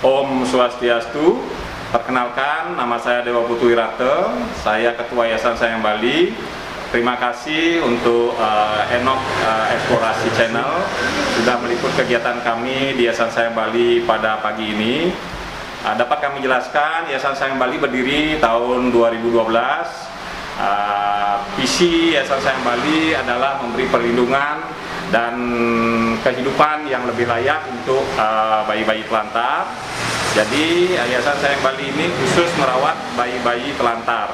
Om Swastiastu. Perkenalkan, nama saya Dewa Putu Wirate, saya Ketua Yayasan Sayang Bali. Terima kasih untuk Enok Eksplorasi Channel sudah meliput kegiatan kami di Yayasan Sayang Bali pada pagi ini. Dapat kami jelaskan, Yayasan Sayang Bali berdiri tahun 2012. Visi Yayasan Sayang Bali adalah memberi perlindungan dan kehidupan yang lebih layak untuk bayi-bayi telantar. Jadi Yayasan Sayang Bali ini khusus merawat bayi-bayi telantar.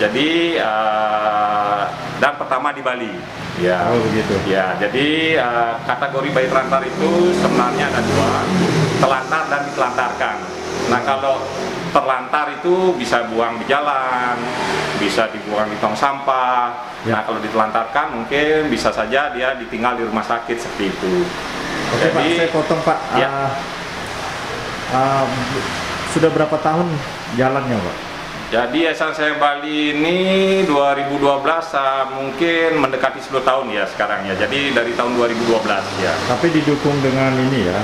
Jadi dan pertama di Bali. Ya, oh begitu. Ya, jadi kategori bayi telantar itu sebenarnya ada dua, telantar dan ditelantarkan. Nah, kalau terlantar itu bisa buang di jalan, bisa dibuang di tong sampah. Ya. Nah, kalau ditelantarkan mungkin bisa saja dia ditinggal di rumah sakit seperti itu. Oke, Pak, saya potong, Pak. Ya. Sudah berapa tahun jalannya, Pak? Jadi Yayasan Sayang Bali ini 2012 mungkin mendekati 10 tahun ya sekarang ya. Jadi dari tahun 2012 ya. Tapi didukung dengan ini ya,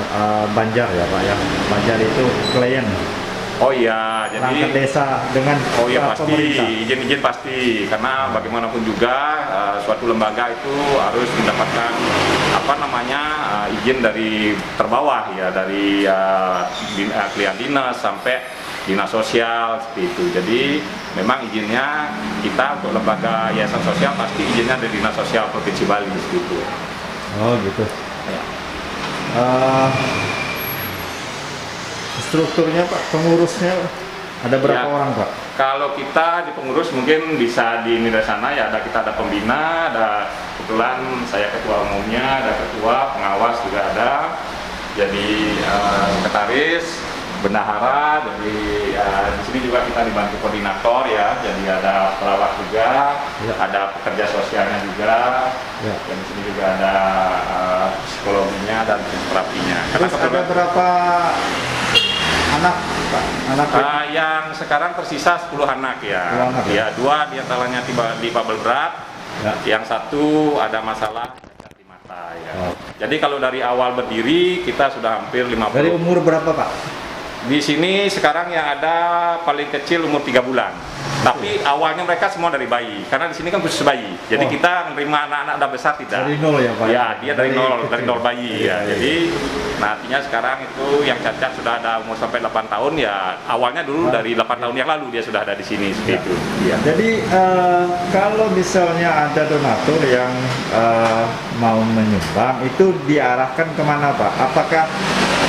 Banjar ya, Pak, yang Banjar itu klien. Oh iya, jadi perangkat desa dengan oh iya pasti, pemerintah. izin pasti, karena bagaimanapun juga suatu lembaga itu harus mendapatkan izin dari terbawah ya, dari klien dinas sampai dinas sosial seperti itu. Jadi memang izinnya kita untuk lembaga yayasan sosial pasti izinnya dari dinas sosial Provinsi Bali seperti itu. Oh gitu. Ya. Strukturnya, Pak, pengurusnya ada berapa orang, Pak? Kalau kita di pengurus mungkin bisa di sana ya, kita ada pembina, ada kebetulan saya ketua umumnya, ada ketua pengawas juga ada, jadi sekretaris, bendahara, jadi di sini juga kita dibantu koordinator ya, jadi ada perawat juga, ya. Ada pekerja sosialnya juga, ya. Dan di sini juga ada psikologinya dan terapinya. Terus ada berapa anak, Pak? Yang sekarang tersisa 10 anak ya. 10 anak, ya, 2 diantaranya di Babel berat, ya. Yang 1 ada masalah di mata ya. Oh. Jadi kalau dari awal berdiri kita sudah hampir 50. Dari umur berapa, Pak? Di sini sekarang yang ada paling kecil umur 3 bulan. Tapi awalnya mereka semua dari bayi, karena di sini kan khusus bayi. Jadi kita menerima anak-anak udah besar tidak. Dari nol ya, Pak? Ya, dia dari nol bayi ya. Iya. Jadi artinya sekarang itu yang cacat sudah ada umur sampai 8 tahun ya. Awalnya dulu dari 8 tahun yang lalu dia sudah ada di sini seperti itu. Ya. Jadi kalau misalnya ada donatur yang mau menyumbang, itu diarahkan kemana, Pak? Apakah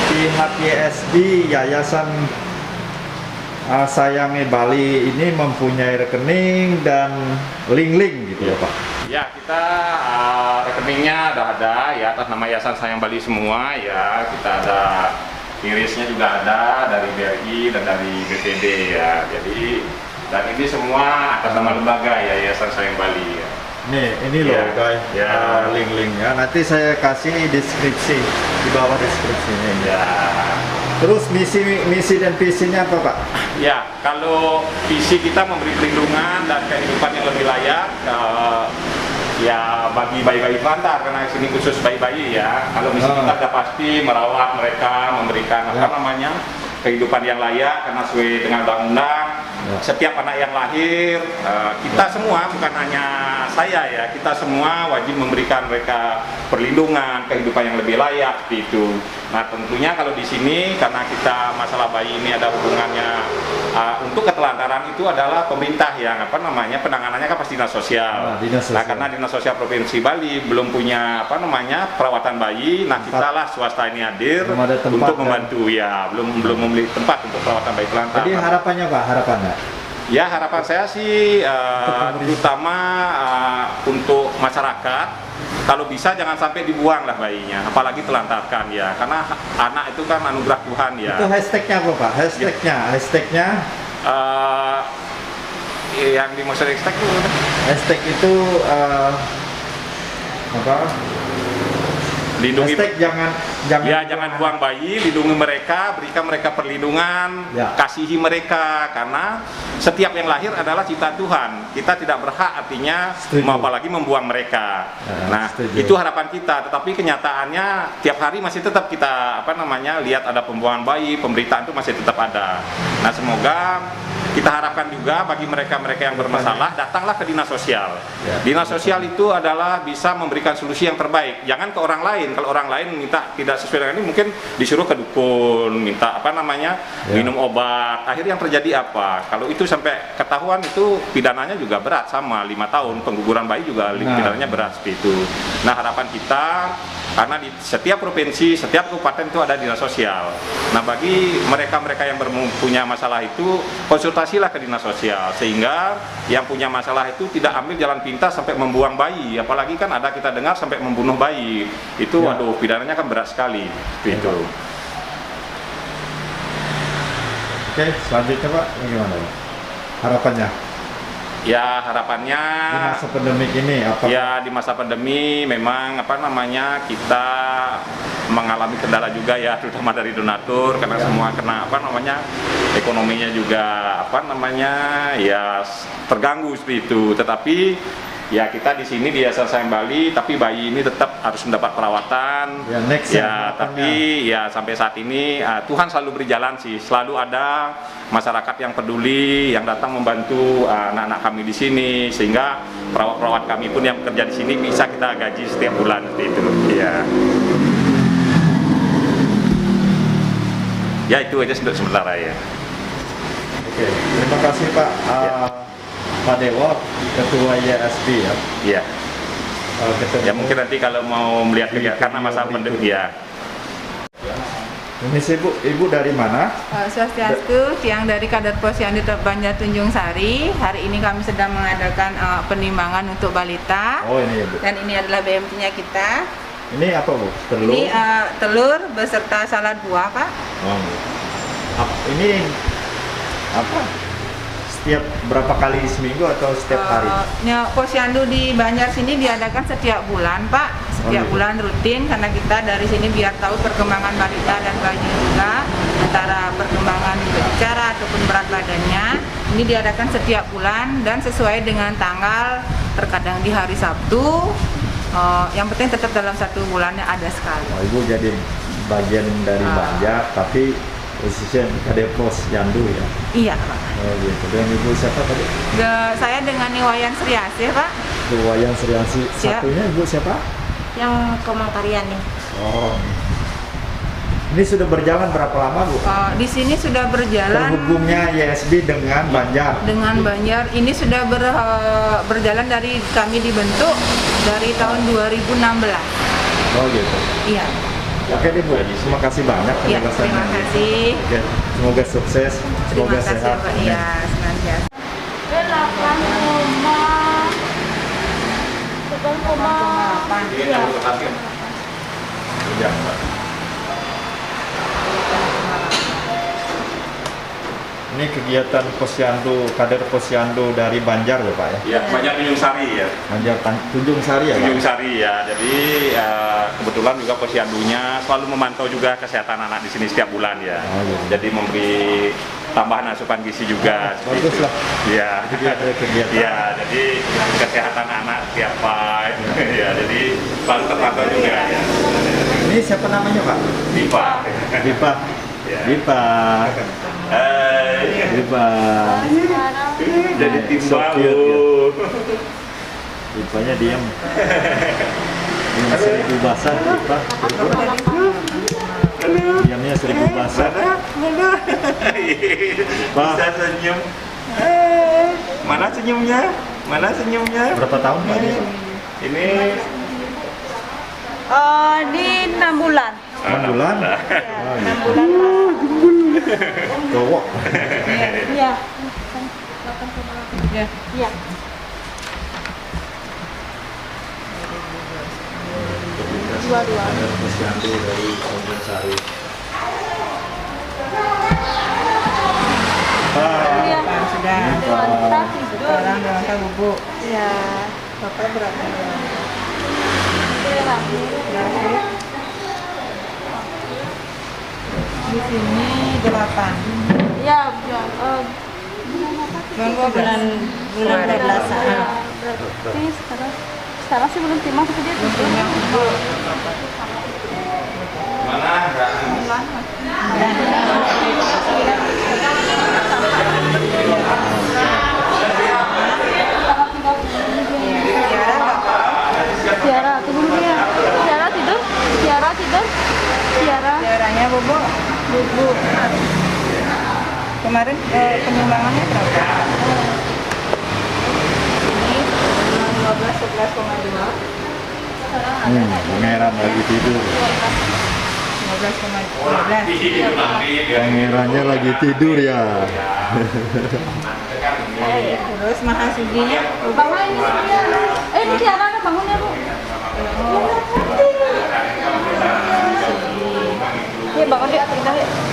pihak YSB, Yayasan Sayang Bali ini mempunyai rekening dan link-link gitu ya, Pak? Ya, kita rekeningnya ada ya atas nama Yayasan Sayang Bali semua ya. Kita ada irisnya juga ada dari BRI dan dari BPD ya. Jadi dan ini semua atas nama lembaga ya Yayasan Sayang Bali ya. Nih, ini loh guys, link-linknya. Nanti saya kasih deskripsi di bawah deskripsinya. Ya. Terus misi dan visinya apa, Pak? Ya, kalau visi kita memberi perlindungan dan kehidupan yang lebih layak ya bagi bayi-bayi telantar, karena sini khusus bayi-bayi ya. Kalau misi kita sudah pasti merawat mereka, memberikan kehidupan yang layak karena sesuai dengan undang-undang. Setiap anak yang lahir, kita semua, bukan hanya saya ya, kita semua wajib memberikan mereka perlindungan, kehidupan yang lebih layak seperti itu. Nah, tentunya kalau di sini karena kita masalah bayi ini ada hubungannya untuk ketelantaran itu adalah pemerintah yang penanganannya kan pasti dinas sosial. Nah, karena dinas sosial Provinsi Bali belum punya perawatan bayi, nah kita lah swasta ini hadir untuk membantu ya, belum memiliki tempat untuk perawatan bayi telantar. Jadi harapannya, Pak, harapannya? Ya, harapan saya sih terutama untuk masyarakat, kalau bisa jangan sampai dibuang lah bayinya, apalagi telantarkan ya, karena anak itu kan anugerah Tuhan ya. Itu hashtagnya apa, Pak? Hashtagnya yang dimaksud hashtag itu apa? Lindungi. Hashtag jangan buang bayi, lindungi mereka, berikan mereka perlindungan, Ya. kasihi mereka, karena setiap yang lahir adalah ciptaan Tuhan. Kita tidak berhak artinya Setuju. apalagi membuang mereka. Nah, setuju. itu harapan kita. Tetapi kenyataannya tiap hari masih tetap kita lihat ada pembuangan bayi, pemberitaan itu masih tetap ada. Nah, semoga kita harapkan juga bagi mereka-mereka yang bermasalah, datanglah ke dinas sosial. Ya. Dinas sosial itu adalah bisa memberikan solusi yang terbaik. Jangan ke orang lain. Kalau orang lain minta tidak sesuai dengan ini, mungkin disuruh ke dukun, minta Ya. minum obat. Akhirnya yang terjadi apa? Kalau itu sampai ketahuan, itu pidananya juga berat, sama 5 tahun. Pengguguran bayi juga pidananya berat seperti itu. Nah, harapan kita, karena di setiap provinsi, setiap kabupaten itu ada dinas sosial. Nah, bagi mereka-mereka yang punya masalah itu, konsultasilah ke dinas sosial, sehingga yang punya masalah itu tidak ambil jalan pintas sampai membuang bayi. Apalagi kan ada kita dengar sampai membunuh bayi. Itu Ya. waduh, pidananya kan berat sekali. Itu. Oke, selanjutnya Pak, bagaimana Pak? Harapannya Ya, harapannya di masa pandemik ini apa? ya di masa pandemi memang kita mengalami kendala juga ya, terutama dari donatur, karena semua kena ekonominya juga ya terganggu seperti itu. Tetapi ya kita di sini di Yayasan Sayang Bali, tapi bayi ini tetap harus mendapat perawatan. Ya, next ya tapi ya sampai saat ini Tuhan selalu berjalan sih, selalu ada masyarakat yang peduli, yang datang membantu anak-anak kami di sini, sehingga perawat-perawat kami pun yang bekerja di sini bisa kita gaji setiap bulan seperti itu. Ya itu aja untuk sementara ya. Oke, terima kasih Pak. Pak Dewo, Ketua YSB ya. Iya. Ketemu. Ya mungkin nanti kalau mau melihat karena masa pandemi ya. Ini sih Ibu dari mana? Swastiastu, Tiang dari Kader Posyandu Banjar Tunjung Sari. Hari ini kami sedang mengadakan penimbangan untuk balita. Oh ini ya Bu. Dan ini adalah BMT-nya kita. Ini apa Bu? Telur? Ini telur beserta salad buah, Pak. Oh. Ini apa? Setiap berapa kali seminggu atau setiap hari? Posyandu di Banjar sini diadakan setiap bulan, Pak. Setiap bulan rutin, karena kita dari sini biar tahu perkembangan balita dan bayi juga, antara perkembangan berbicara ataupun berat badannya. Ini diadakan setiap bulan dan sesuai dengan tanggal, terkadang di hari Sabtu. Yang penting tetap dalam 1 bulannya ada sekali. Oh, Ibu jadi bagian dari Banjar, tapi khususnya Kader Posyandu ya? Iya, Pak. Oh gitu. Dan Ibu siapa tadi? Saya dengan Iwayan Sriasih, Pak. Wayan Sriasi. Siap. Satunya Ibu siapa? Yang Komang Karyani. Oh. Ini sudah berjalan berapa lama Bu? Di sini sudah berjalan Terhubungnya YSB dengan Banjar. dengan Banjar. Ini sudah berjalan dari kami dibentuk dari tahun 2016. Oh gitu. Iya. Oke deh Bu, terima kasih banyak Iya, penjelasannya. terima kasih. Oke, semoga sukses, Terima semoga kasih, sehat. Pak. Iya, senantiasa. 8,8. Iya. Ini kegiatan Posyandu, Kader Posyandu dari Banjar ya Pak ya? Ya, banyak Tunjung Sari ya. Banjar Tunjung Sari ya Pak? Tunjung Sari ya. Jadi kebetulan juga Posyandunya selalu memantau juga kesehatan anak di sini setiap bulan ya. Oh, iya. Jadi memberi tambahan asupan gizi juga. seperti Bagus itu. lah. Iya. Jadi ada kegiatan. Iya, jadi kesehatan anak tiap pagi. Ya, jadi selalu terpantau juga ya. Ini siapa namanya Pak? Dipa. Dipa. Ya. Dipa. Dipa. Jadi tim So cute, baru. Dipanya diam. Diam 1000 basah Dipa. Diamnya 1000 basah. Bisa senyum. Mana senyumnya? Mana senyumnya? Berapa tahun Pak? Ini Di 6 bulan. 6 bulan? Ya, Oh, 6 iya. bulan. Cowok. Iya. Ya. Iya. Dua-dua. Kader Posyandu dari Tunjung Sari. Iya. Sudah. Sekarang udah bubuk. Iya. Bapak berapa? Iya. Berapa? di sini 8. Ya, Bulan 12. bulan 12. Berarti sekarang sih belum timah tapi dia tutup. Mana? Tiara, tunggu dulu ya. Tiara tidur. Tiara tidur. Tiara. Daerahnya Bobo. Bubu. Kemarin penyumbangannya berapa? Ini 15 11,2. Pangeran lagi tidur. 15,12. Pangerannya lagi tidur ya. Terus Mahasuginya Bangun ini Tiara. Ini Tiara ada bangun ya, Bu. Ya bangun dia tinggal ya.